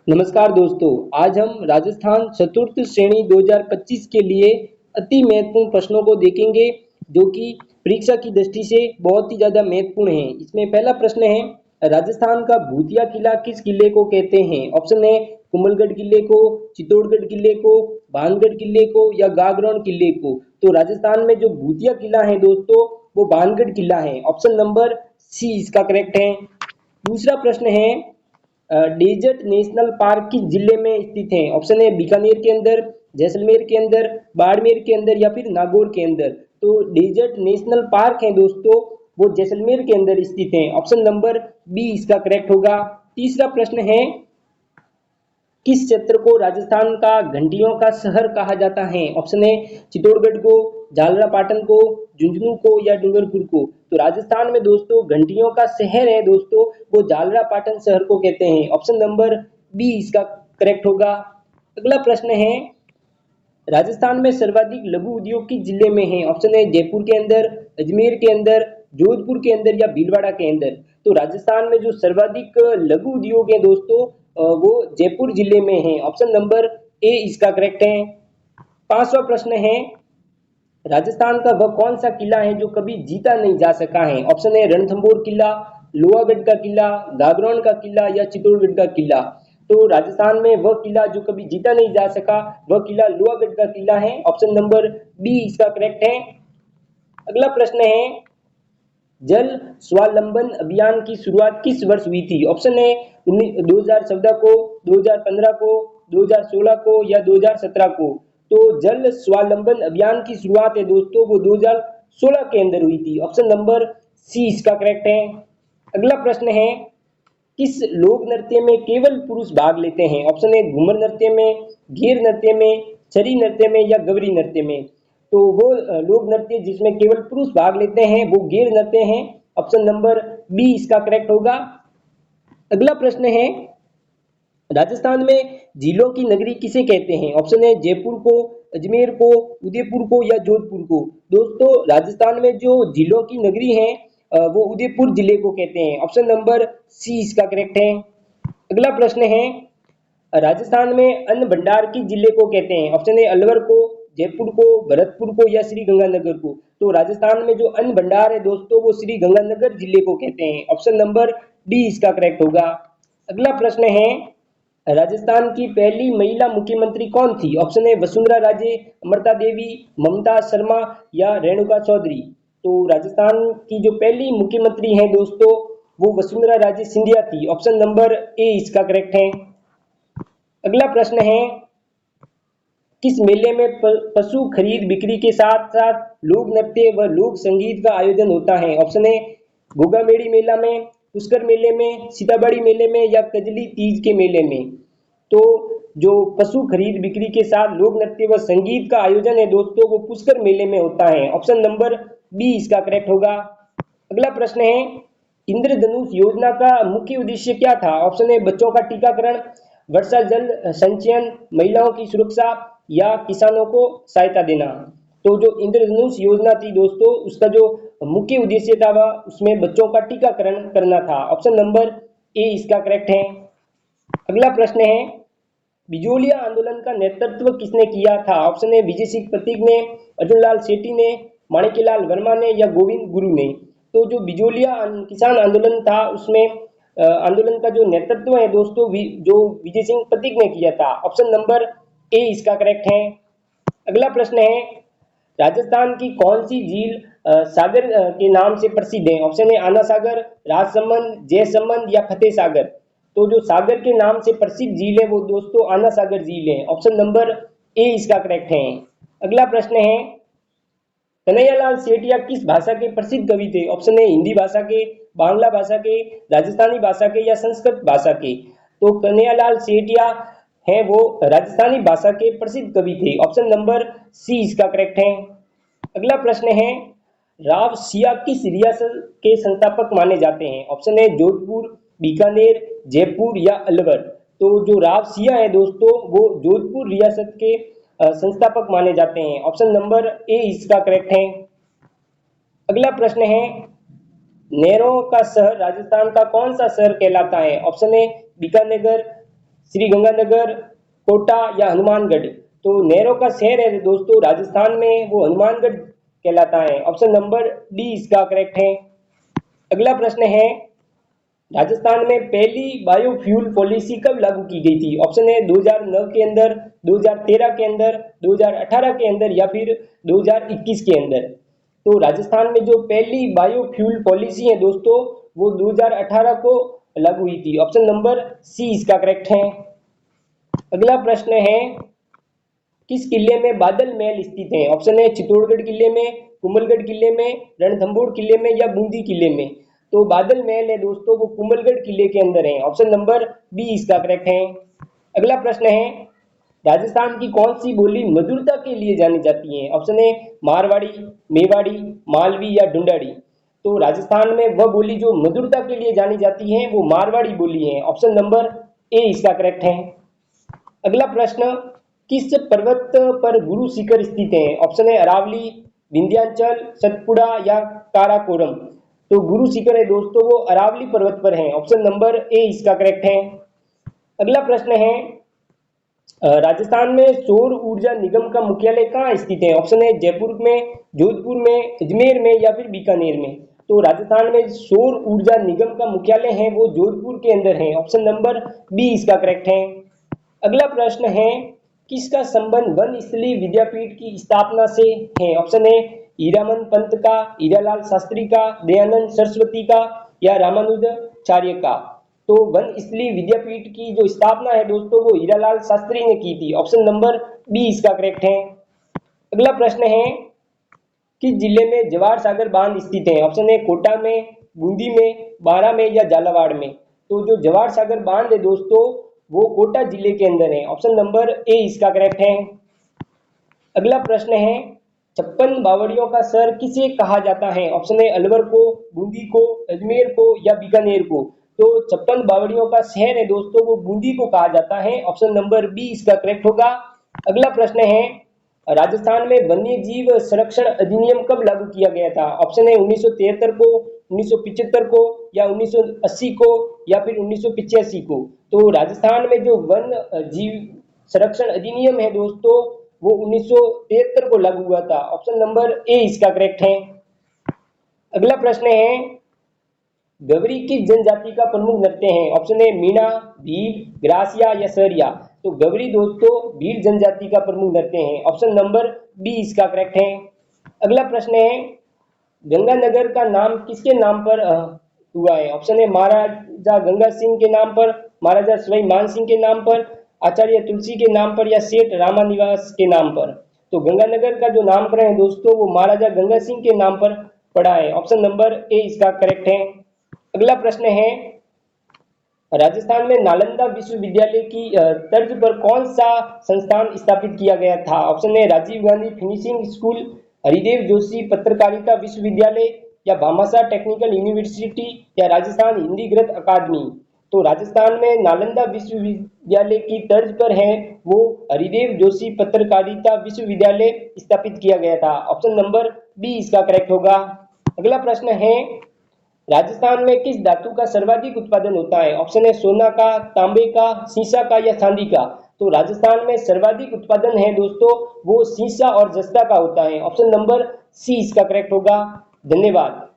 नमस्कार दोस्तों, आज हम राजस्थान चतुर्थ श्रेणी 2025 के लिए अति महत्वपूर्ण प्रश्नों को देखेंगे जो कि परीक्षा की दृष्टि से बहुत ही ज़्यादा महत्वपूर्ण है। इसमें पहला प्रश्न है, राजस्थान का भूतिया किला किस किले को कहते हैं? ऑप्शन है कुंभलगढ़ किले को, चित्तौड़गढ़ किले को, भानगढ़ किले को या गागरोन किले को। तो राजस्थान में जो भूतिया किला है दोस्तों, वो भानगढ़ किला है। ऑप्शन नंबर सी इसका करेक्ट है। दूसरा प्रश्न है, डेजर्ट नेशनल पार्क किस जिले में स्थित है? ऑप्शन है बीकानेर के अंदर, जैसलमेर के अंदर, बाड़मेर के अंदर या फिर नागौर के अंदर। तो डेजर्ट नेशनल पार्क है दोस्तों, वो जैसलमेर के अंदर स्थित है। ऑप्शन नंबर बी इसका करेक्ट होगा। तीसरा प्रश्न है, किस क्षेत्र को राजस्थान का घंटियों का शहर कहा जाता है? ऑप्शन है चित्तौड़गढ़ को, झालरापाटन को, झुंझुनू को या डूंगरपुर को। तो राजस्थान में दोस्तों घंटियों का शहर है दोस्तों, वो झालरापाटन शहर को कहते हैं। ऑप्शन नंबर बी इसका करेक्ट होगा। अगला प्रश्न है, राजस्थान में सर्वाधिक लघु उद्योग किस जिले में है? ऑप्शन है जयपुर के अंदर, अजमेर के अंदर, जोधपुर के अंदर या भीलवाड़ा के अंदर। तो राजस्थान में जो सर्वाधिक लघु उद्योग है दोस्तों, वो जयपुर जिले में है। ऑप्शन नंबर ए इसका करेक्ट है। पांचवा प्रश्न है, राजस्थान का वह कौन सा किला है जो कभी जीता नहीं जा सका है? ऑप्शन है रणथंभौर किला, लोहागढ़ का किला, गागरोन का किला या चित्तौड़गढ़ का किला। तो राजस्थान में वह किला जो कभी जीता नहीं जा सका, वह किला लोहागढ़ का किला है। ऑप्शन नंबर बी इसका करेक्ट है। अगला प्रश्न है, जल स्वावलंबन अभियान की शुरुआत किस वर्ष हुई थी? ऑप्शन है 2014 को, 2015 को, 2016 को या 2017 को। तो जल स्वावलंबन अभियान की शुरुआत है दोस्तों, वो 2016 के अंदर हुई थी। ऑप्शन नंबर सी इसका करेक्ट है। अगला प्रश्न है, किस लोक नृत्य में केवल पुरुष भाग लेते हैं? ऑप्शन है घूमर नृत्य में, घेर नृत्य में, छरी नृत्य में या गवरी नृत्य में। तो वो लोक नृत्य जिसमें केवल पुरुष भाग लेते हैं वो घेर नृत्य हैं। ऑप्शन नंबर बी इसका करेक्ट होगा। अगला प्रश्न है, राजस्थान में झीलों की नगरी किसे कहते हैं? ऑप्शन है जयपुर को, अजमेर को, उदयपुर को या जोधपुर को। दोस्तों राजस्थान में जो झीलों की नगरी है वो उदयपुर जिले को कहते हैं। ऑप्शन नंबर सी इसका करेक्ट है। अगला प्रश्न है, राजस्थान में अन्न भंडार किस जिले को कहते हैं? ऑप्शन है अलवर को, जयपुर को, भरतपुर को या श्री गंगानगर को। तो राजस्थान में जो अन्न भंडार है दोस्तों, वो श्री गंगानगर जिले को कहते हैं। ऑप्शन नंबर डी इसका करेक्ट होगा। अगला प्रश्न है, राजस्थान की पहली महिला मुख्यमंत्री कौन थी? ऑप्शन है वसुंधरा राजे, अमृता देवी, ममता शर्मा या रेणुका चौधरी। तो राजस्थान की जो पहली मुख्यमंत्री हैं दोस्तों, वो वसुंधरा राजे सिंधिया थी। ऑप्शन नंबर ए इसका करेक्ट है। अगला प्रश्न है, किस मेले में पशु खरीद बिक्री के साथ साथ लोक नृत्य व लोक संगीत का आयोजन होता है? ऑप्शन है गोगामेड़ी मेला में, पुष्कर मेले में, सीताबाड़ी मेले में या कजली तीज के मेले में। तो जो पशु खरीद बिक्री के साथ लोक नृत्य व संगीत का आयोजन है दोस्तों, वो पुष्कर मेले में होता है। ऑप्शन नंबर बी इसका करेक्ट होगा। अगला प्रश्न है, इंद्रधनुष योजना का मुख्य उद्देश्य क्या था? ऑप्शन है बच्चों का टीकाकरण, वर्षा जल संचयन, महिलाओं की सुरक्षा या किसानों को सहायता देना। तो जो इंद्रधनुष योजना थी दोस्तों, उसका जो मुख्य उद्देश्य था वह उसमें बच्चों का टीकाकरण करना था। ऑप्शन नंबर ए इसका करेक्ट है। अगला प्रश्न है, बिजोलिया आंदोलन का नेतृत्व किसने किया था? ऑप्शन है विजय सिंह पथिक ने, अर्जुन लाल सेठी ने, माणिक्यलाल वर्मा ने या गोविंद गुरु ने। तो जो बिजोलिया किसान आंदोलन था, उसमें आंदोलन का जो नेतृत्व है दोस्तों, जो विजय सिंह पथिक ने किया था। ऑप्शन नंबर ए इसका करेक्ट है। अगला प्रश्न है, राजस्थान की कौन सी झील सागर के नाम से प्रसिद्ध है? ऑप्शन है आना सागर, राजसमंद, जयसमंद या फतेह सागर। तो जो सागर के नाम से प्रसिद्ध झील है वो दोस्तों आना सागर झील है। ऑप्शन नंबर ए इसका करेक्ट है। अगला प्रश्न है, कन्हैयालाल सेठिया किस भाषा के प्रसिद्ध कवि थे? ऑप्शन है हिंदी भाषा के, बांग्ला भाषा के, राजस्थानी भाषा के या संस्कृत भाषा के। तो कन्हैयालाल सेठिया है वो राजस्थानी भाषा के प्रसिद्ध कवि थे। ऑप्शन नंबर सी इसका करेक्ट है। अगला प्रश्न है, राव सिया किस रियासत के संस्थापक माने जाते हैं? ऑप्शन है जोधपुर, बीकानेर, जयपुर या अलवर। तो जो राव सिया है दोस्तों, वो जोधपुर रियासत के संस्थापक माने जाते हैं। ऑप्शन नंबर ए इसका करेक्ट है। अगला प्रश्न है, नहरों का शहर राजस्थान का कौन सा शहर कहलाता है? ऑप्शन है बीकानेर, श्रीगंगानगर, कोटा या हनुमानगढ़। तो नहरों का शहर है दोस्तों राजस्थान में वो हनुमानगढ़ कहलाता है। ऑप्शन नंबर डी इसका करेक्ट है। अगला प्रश्न है, राजस्थान में पहली बायोफ्यूल पॉलिसी कब लागू की गई थी? ऑप्शन है 2009 के अंदर, 2013 के अंदर, 2018 के अंदर या फिर 2021 के अंदर। तो राजस्थान में जो पहली बायोफ्यूल पॉलिसी है दोस्तों वो 2018 को लागू हुई थी। ऑप्शन नंबर सी इसका करेक्ट है। अगला प्रश्न है, किस किले में बादल महल स्थित है? ऑप्शन है चित्तौड़गढ़ किले में, कुंभलगढ़ किले में, रणथंभौर किले में या बूंदी किले में। तो बादल महल है दोस्तों वो कुंभलगढ़ किले के अंदर है। ऑप्शन नंबर बी इसका करेक्ट है। अगला प्रश्न है, राजस्थान की कौन सी बोली मधुरता के लिए जानी जाती है? ऑप्शन है मारवाड़ी, मेवाड़ी, मालवी या ढूंढाड़ी। तो राजस्थान में वह बोली जो मधुरता के लिए जानी जाती है वो मारवाड़ी बोली है। ऑप्शन नंबर ए इसका करेक्ट है। अगला प्रश्न, किस पर्वत पर गुरु शिखर स्थित है? ऑप्शन है अरावली, विंध्याचल, सतपुड़ा या काराकोरम। तो गुरु शिखर है दोस्तों वो अरावली पर्वत पर है। ऑप्शन नंबर ए इसका करेक्ट है। अगला प्रश्न है, राजस्थान में सौर ऊर्जा निगम का मुख्यालय कहाँ स्थित है? ऑप्शन है जयपुर में, जोधपुर में, अजमेर में या फिर बीकानेर में। तो राजस्थान में सौर ऊर्जा निगम का मुख्यालय है वो जोधपुर के अंदर है। ऑप्शन नंबर बी इसका करेक्ट है। अगला प्रश्न है, किसका संबंध वनस्थली विद्यापीठ की स्थापना से है? ऑप्शन है हीरामन पंत का, हीरालाल शास्त्री का, दयानंद सरस्वती का या रामानुजाचार्य का। तो वनस्थली विद्यापीठ की जो स्थापना है दोस्तों वो हीरालाल शास्त्री ने की थी। ऑप्शन नंबर बी इसका करेक्ट है। अगला प्रश्न है, किस जिले में जवाहर सागर बांध स्थित है? ऑप्शन है कोटा में, बूंदी में, बारां में या झालावाड़ में। तो जो जवाहर सागर बांध है दोस्तों वो कोटा जिले के अंदर है। ऑप्शन नंबर ए इसका करेक्ट है। अगला प्रश्न है, 56 बावड़ियों का शहर किसे कहा जाता है? ऑप्शन है अलवर को, बूंदी को, अजमेर को या बीकानेर को। तो 56 बावड़ियों का शहर है दोस्तों वो बूंदी को कहा जाता है। ऑप्शन नंबर बी इसका करेक्ट होगा। अगला प्रश्न है, राजस्थान में वन्य जीव संरक्षण अधिनियम कब लागू किया गया था? ऑप्शन है 1973 को, 1975 को या 1980 को या फिर 1985 को। तो राजस्थान में जो वन जीव संरक्षण अधिनियम है दोस्तों वो 1973 को लागू हुआ था। ऑप्शन नंबर ए इसका करेक्ट है। अगला प्रश्न है, गवरी किस जनजाति का प्रमुख नृत्य है? ऑप्शन है मीणा, भील, ग्रासिया या सरिया। तो गवरी दोस्तों भील जनजाति का प्रमुख नृत्य है। ऑप्शन नंबर बी इसका करेक्ट है। अगला प्रश्न है, गंगानगर का नाम किसके नाम पर हुआ है? ऑप्शन है महाराजा गंगा सिंह के नाम पर, महाराजा सवाई मान सिंह के नाम पर, आचार्य तुलसी के नाम पर या सेठ रामानिवास के नाम पर। तो गंगानगर का जो नामकरण है दोस्तों वो महाराजा गंगा सिंह के नाम पर पड़ा है। ऑप्शन नंबर ए इसका करेक्ट है। अगला प्रश्न है, राजस्थान में नालंदा विश्वविद्यालय की तर्ज पर कौन सा संस्थान स्थापित किया गया था? ऑप्शन है राजीव गांधी फिनिशिंग स्कूल, हरिदेव जोशी पत्रकारिता विश्वविद्यालय या भामाशाह टेक्निकल यूनिवर्सिटी या राजस्थान हिंदी गृह अकादमी। तो राजस्थान में नालंदा विश्वविद्यालय की तर्ज पर है वो हरिदेव जोशी पत्रकारिता विश्वविद्यालय स्थापित किया गया था। ऑप्शन नंबर बी इसका करेक्ट होगा। अगला प्रश्न है, राजस्थान में किस धातु का सर्वाधिक उत्पादन होता है? ऑप्शन है सोना का, तांबे का, सीसा का या चांदी का। तो राजस्थान में सर्वाधिक उत्पादन है दोस्तों वो सीसा और जस्ता का होता है। ऑप्शन नंबर सी इसका करेक्ट होगा। धन्यवाद।